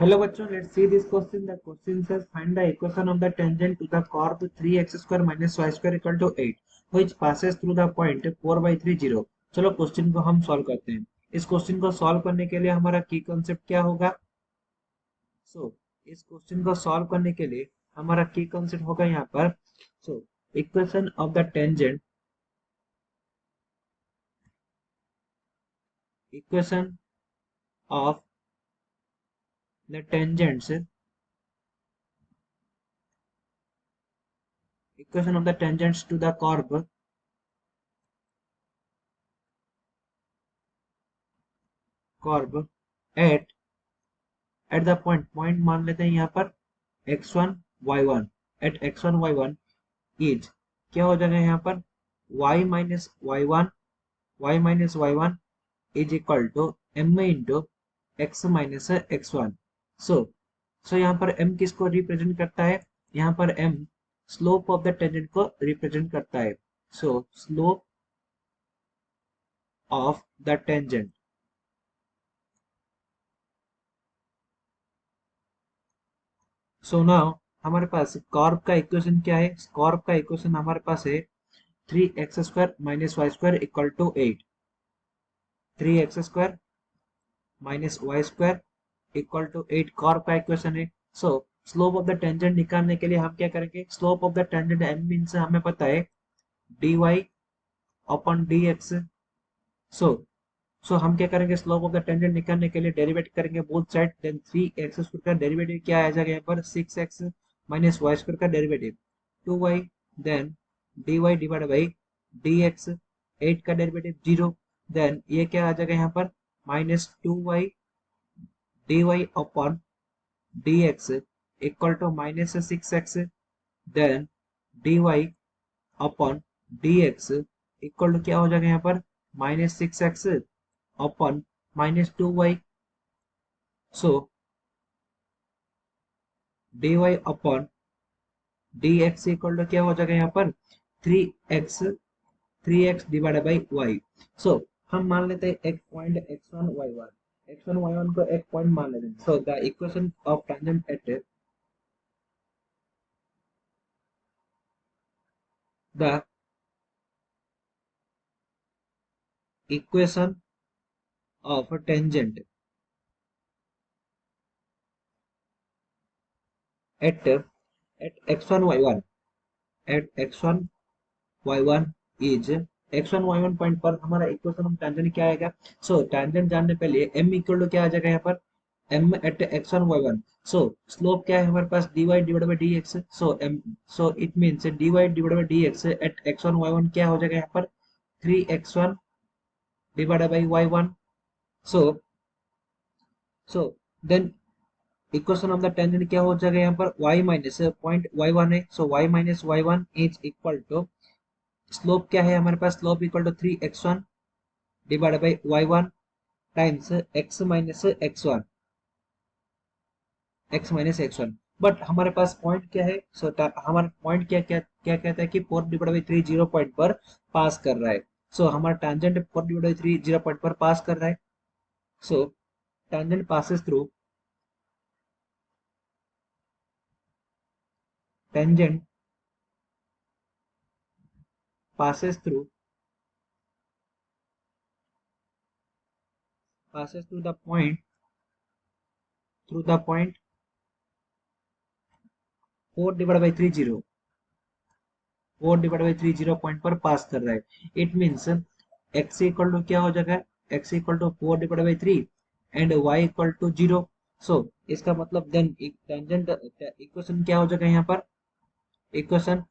Hello bachcho, let's see this question. The question says find the equation of the tangent to the curve 3x square minus y square equal to 8 which passes through the point 4 by 3 0. चलो question को हम solve करते हैं। इस question को solve करने के लिए हमारा की कॉन्सेप्ट क्या होगा? इस क्वेश्चन को सॉल्व करने के लिए हमारा की कॉन्सेप्ट होगा यहाँ पर equation of the tangent equation of the tangents equation of the tangents to the curve at the point मान लेते हैं यहाँ पर x1 y1 at x1 y1 is क्या हो जाएगा यहाँ पर y minus y1 is equal to m into x minus x1. so यहाँ पर m किसको रिप्रेजेंट करता है? यहाँ पर m slope of the tangent को रिप्रेजेंट करता है। Slope of the tangent now हमारे पास कर्व का इक्वेशन क्या है? कर्व का इक्वेशन हमारे पास है 3x square minus Y square equal to 8। 3x square minus Y square equal to 8 curve का इक्वेशन है। स्लोप ऑफ द टेंजेंट निकालने के लिए हम क्या करेंगे? Slope of the tangent m means हमें पता है dy अपॉन dx। हम क्या करेंगे? स्लोप ऑफ द टेंजेंट निकालने के लिए डेरिवेट करेंगे both side. Then 3x square का डेरिवेटिव क्या आ जाएगा यहाँ पर? 6x माइनस वाई स्क्वायर का derivative 2y। Then dy divide by dx 8 का डेरिवेटिव 0। देन ये क्या आ जाएगा यहाँ पर? Minus 2y dy upon dx equal to minus 6x। Then dy upon dx equal to क्या हो जाएगा यहाँ पर? Minus 6x upon minus 2y। dy upon dx equal to क्या हो जाएगा यहाँ पर? 3x divided by y। हम मान लेते हैं एक पॉइंट x1 y1 को एक पॉइंट मान लेते हैं। The equation of tangent at the equation of tangent at x1 y1 is x1 y1 point पर हमारा इक्वेशन ऑफ टेंजेंट क्या आएगा? टेंजेंट जानने के लिए m इक्वल टू क्या आ जाएगा यहाँ पर? m at x1 y1। Slope क्या है हमारे पास? dy divided by dx। It means dy divided by dx at x1 y1 क्या हो जाएगा यहाँ पर? 3x1 divided by y1। Then equation of the tangent क्या हो जाएगा यहाँ पर? y माइनस पॉइंट y1 है। y minus y1 is equal to slope क्या है हमारे पास? Slope equal to 3x1 divided by y1 times x minus x1। But हमारे पास पॉइंट क्या है? हमारा पॉइंट क्या कहता है कि 4 डिवाइडेड बाय 3 0 पॉइंट पर पास कर रहा है। हमारा टेंजेंट 4 डिवाइडेड बाय 3 0 पॉइंट पर पास कर रहा है। Tangent passes through tangent passes through the point 4 divide by 3 0 point पर पास कर रहा है। It means x equal to क्या हो जाएगा? x equal to 4 divide by 3 and y equal to 0। इसका मतलब देन टेंजेंट इक्वेशन क्या हो जाएगा यहाँ पर? इक्वेशन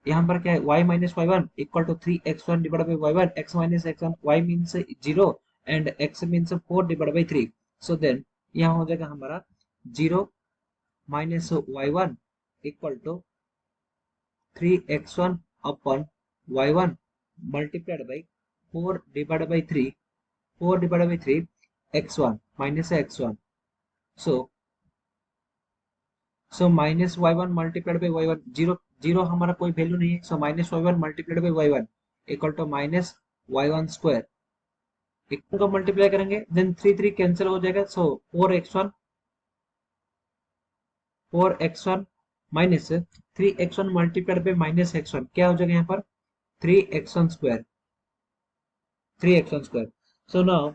यहाँ पर क्या है? y minus y1 equal to 3x1 divide by y1। x minus x1 y means 0 and x means 4 divide by 3। Then यहाँ हो जाएगा हमारा 0 minus y1 equal to 3x1 upon y1 multiplied by 4 divide by 3 x1 minus x1। Minus y1 multiplied by y1 0 हमारा कोई value नहीं है। Minus y1 multiplied by y1 equal to minus y1 square को multiply करेंगे then 3 cancel हो जाएगा, सो 4x1 minus 3x1 multiplied by minus x1 क्या हो जाएगा यहाँ पर 3x1 स्क्वायर। सो नाउ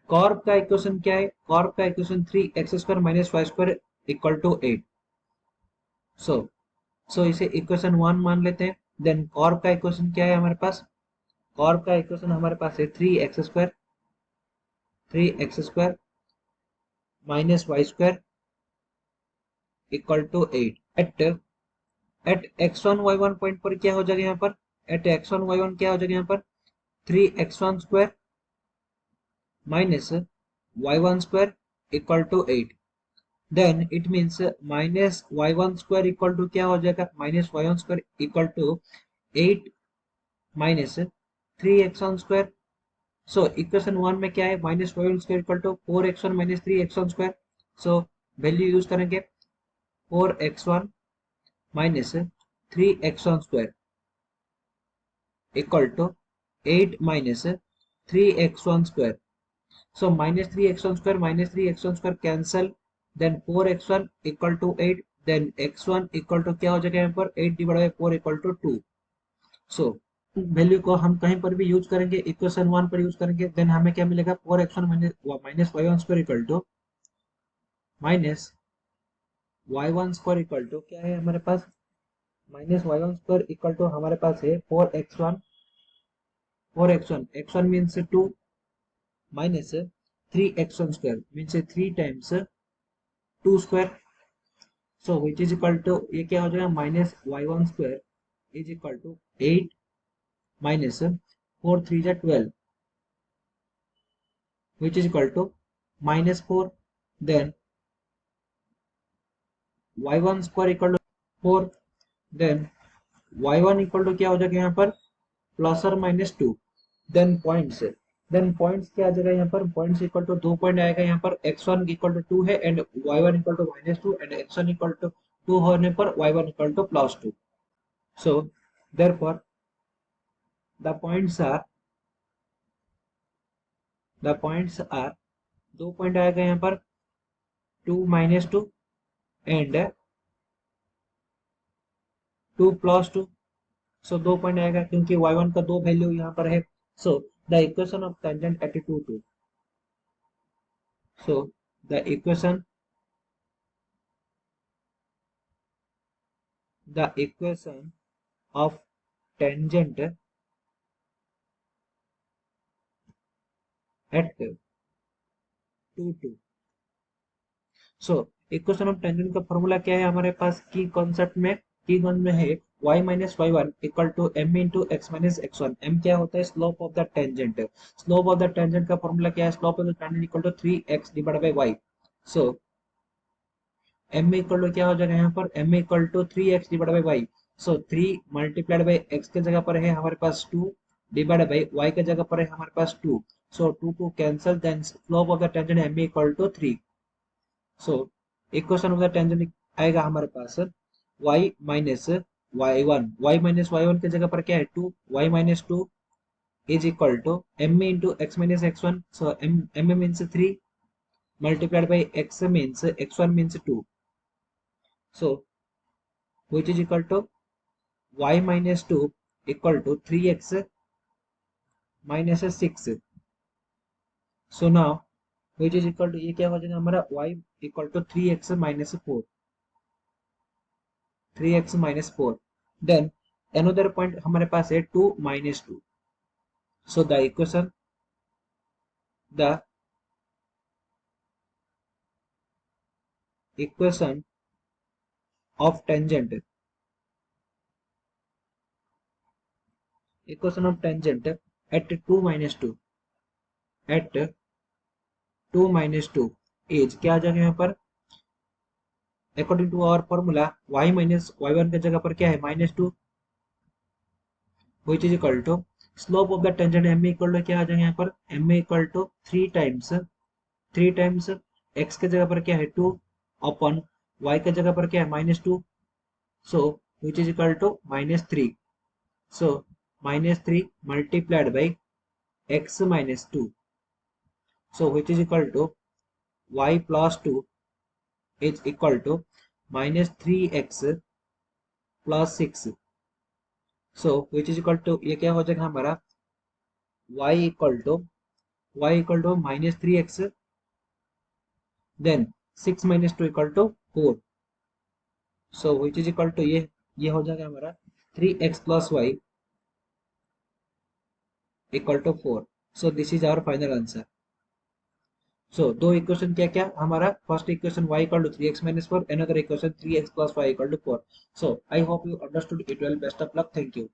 कॉर्ब का इक्वेशन क्या है, कॉर्ब का equation 3x² minus y² equal to 8। So इसे इक्वेशन 1 मान लेते हैं। देन कॉर्ब का इक्वेशन क्या है हमारे पास, कॉर्ब का इक्वेशन हमारे पास है 3x² minus y² equal to 8। At x1 y1 point पर क्या हो जाएगा यहाँ पर, एट x1 y1 क्या हो जाएगा यहाँ पर 3x1 square minus y1 square equal to 8। Then it means minus y1 square equal to क्या हो जाएगा, minus y1 square equal to 8 minus 3x1 square. So equation 1 में क्या है, minus y1 square equal to 4x1 minus 3x1 square. So value use करेंगे 4x1 minus 3x1 square equal to 8 minus 3x1 square. So minus 3x1 square cancel, then 4x1 equal to 8, then x1 equal to क्या हो जाएगा यहाँ पर 8 divide by 4 equal to 2। So value को हम कहीं पर भी यूज करेंगे, इक्वेशन 1 पर यूज करेंगे, देन हमें क्या मिलेगा 4x1 minus y1 square equal to minus y1 square equal to क्या है हमारे पास, minus y1 square equal to हमारे पास है 4x1 x1 means 2 minus 3x1 square means 3 times 2 square. So which is equal to ये क्या हो जाएगा minus y1 square is equal to 8 minus 4 3 जा 12 which is equal to minus 4। Then y1 square equal to 4, then y1 equal to क्या हो जाएगा यहाँ पर प्लस और माइनस 2। देन पॉइंट्स क्या आ जाएगा यहाँ पर, पॉइंट्स इक्वल टू 2 पॉइंट आएगा यहाँ पर, x1 इक्वल टू 2 है and y1 equal to minus 2 and x1 equal to 2 होने पर y1 equal to plus 2। So therefore the points are 2 point आएगा यहाँ पर 2 minus 2 and 2 plus 2। So 2 point आएगा क्योंकि y1 का 2 वैल्यू यहाँ पर है। So the equation of tangent at 2 2। So the equation of tangent at 2 2। So equation of tangent का फॉर्मूला क्या है हमारे पास, की कॉन्सेप्ट में है y minus y1 equal to m into x minus x1। m क्या होता है, slope of the tangent. Slope of the tangent का फॉर्मूला क्या है, slope of the tangent equal to 3x divide by y। So m equal to क्या हो जाएगा यहाँ पर, m equal to 3x divide by y। So 3 multiplied by x के जगह पर है हमारे पास 2 डिवाइड बाय y के जगह पर है हमारे पास 2। So 2 cancel, then slope of the tangent m equal to 3। So equation of the tangent आएगा हमारे पास y माइनस y1 की जगह पर क्या है 2, y minus 2 is equal to m into x minus x1। So m means 3 multiplied by x means x1 means 2। So which is equal to y minus 2 equal to 3x minus 6। So now which is equal to ये क्या हो जाएगा हमारा y equal to 3x minus 4, 3x minus 4। Then another point हमारे पास है 2 minus 2। So the equation of tangent at 2 minus 2 at 2 minus 2 is क्या आ जाएगा यहाँ पर, according to our formula y minus y1 की जगह पर क्या है minus 2 which is equal to slope of the tangent m equal to क्या आ जाएगा यहाँ पर, m equal to 3 times x के जगह पर क्या है 2 अपॉन y के जगह पर क्या है minus 2। So which is equal to minus 3। So minus 3 multiplied by x minus 2. So which is equal to y plus 2 is equal to minus 3x plus 6. So which is equal to, ये क्या हो जाएगा हमारा y equal to minus 3x, then 6 minus 2 equal to 4. So which is equal to ये हो जाएगा हमारा 3x plus y equal to 4. So this is our final answer. So दो इक्वेशन क्या क्या हमारा, first equation y equal to 3x minus 4, another equation 3x plus y equal to 4. So I hope you understood it well. Best of luck. Thank you.